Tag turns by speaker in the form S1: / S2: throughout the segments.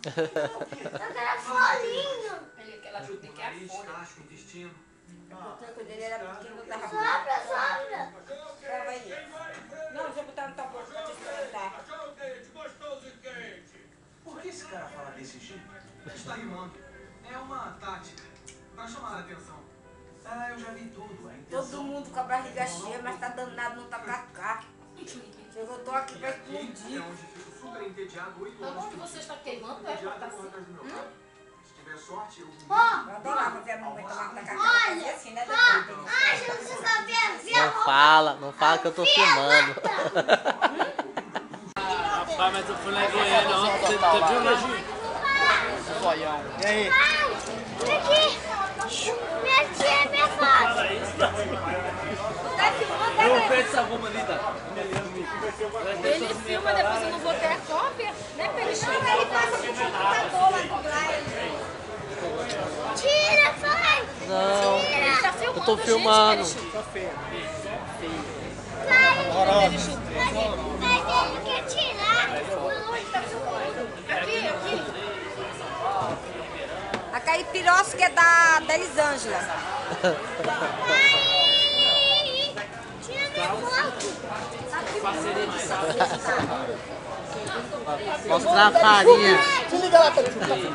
S1: Eu quero folhinho.
S2: Ele quer ajuda que é a folha.
S3: O tranco dele era pequeno, tava
S1: Sobra.
S3: Prova aí. Não, deixa eu botar no tua boca pra te experimentar.
S4: Por que esse cara fala desse jeito? Está rimando. É uma tática para chamar a atenção. Ah, eu já vi tudo.
S3: Todo mundo com a barriga cheia, mas tá danado no tacacá. Eu tô aqui pra explodir.
S4: É onde fico super entediado 8
S2: Então,
S4: horas.
S2: como que você está queimando, é pra tá assim?
S4: Se tiver sorte, eu
S3: Eu adorava ver a mamãe tomar tacacá.
S1: Olha.
S3: Assim, né?
S1: Ai, você sabia?
S5: Não fala que eu tô filmando.
S6: Rapaz, mas eu fui lá em Goiânia ontem, você viu, Lojinho?
S5: Zoião. E aí?
S1: Vem aqui. Minha tia é minha foto.
S6: Eu perdi essa bomba ali, tá?
S2: Ele filma, depois eu não vou ter a cópia, né, Peixe?
S3: Ele passa pro computador lá com o Brian.
S1: Tira, vai.
S5: Não,
S2: Ele tá filmando,
S5: eu tô filmando.
S2: Gente,
S1: Vai, ele quer tirar.
S2: aqui.
S3: A caipirosca é da Elisângela.
S1: Tira minha foto.
S5: Mostrar a farinha.
S7: Se liga lá, Pé de Chup.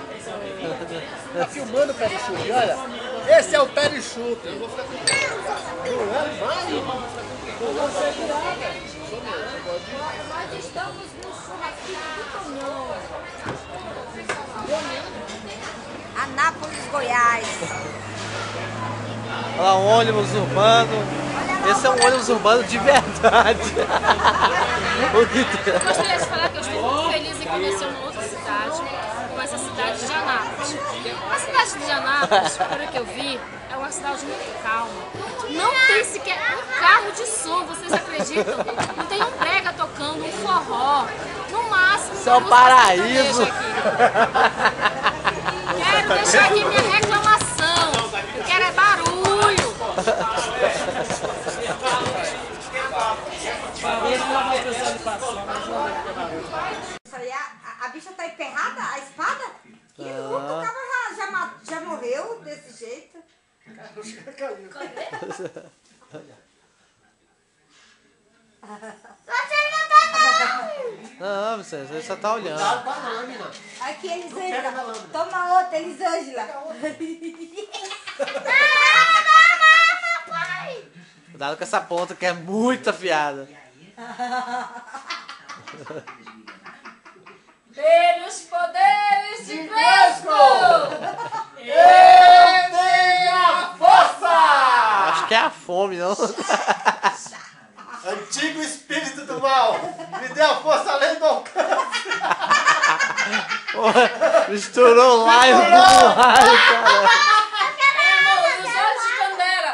S7: Tá filmando o Pé de Chup, olha. Esse é o Pé de Chup. Não é mais?
S2: Nós estamos no churrasquinho do Tonhão.
S3: Anápolis, Goiás.
S5: Olha lá, um ônibus urbano. Esse é um ônibus urbano de verdade.
S2: Eu gostaria de falar que eu estou muito feliz em conhecer uma outra cidade, como essa cidade de Anápolis. A cidade de Anápolis, pelo que eu vi, é uma cidade muito calma. Não tem sequer um carro de som, vocês acreditam? Não tem um brega tocando, um forró. No máximo,
S5: Isso é o
S2: música
S5: paraíso.
S2: sertaneja aqui. Quero deixar aqui minha reclamação. Eu quero é barulho.
S3: Isso aí, a bicha tá emperrada, a espada? Que luta, o cara já morreu desse jeito.
S1: Você não tá
S5: Não, Vicente, ele só tá olhando.
S3: Aqui, Elisângela. Toma outra, Elisângela.
S5: Cuidado com essa ponta que é muito afiada.
S2: Pelos poderes de Vesco!
S7: Eu tenho a força!
S5: Acho que é a fome, não?
S7: Antigo espírito do mal, me dê a força além do alcance.
S5: Porra, misturou live com raio, cara.
S2: Os olhos de Tandera!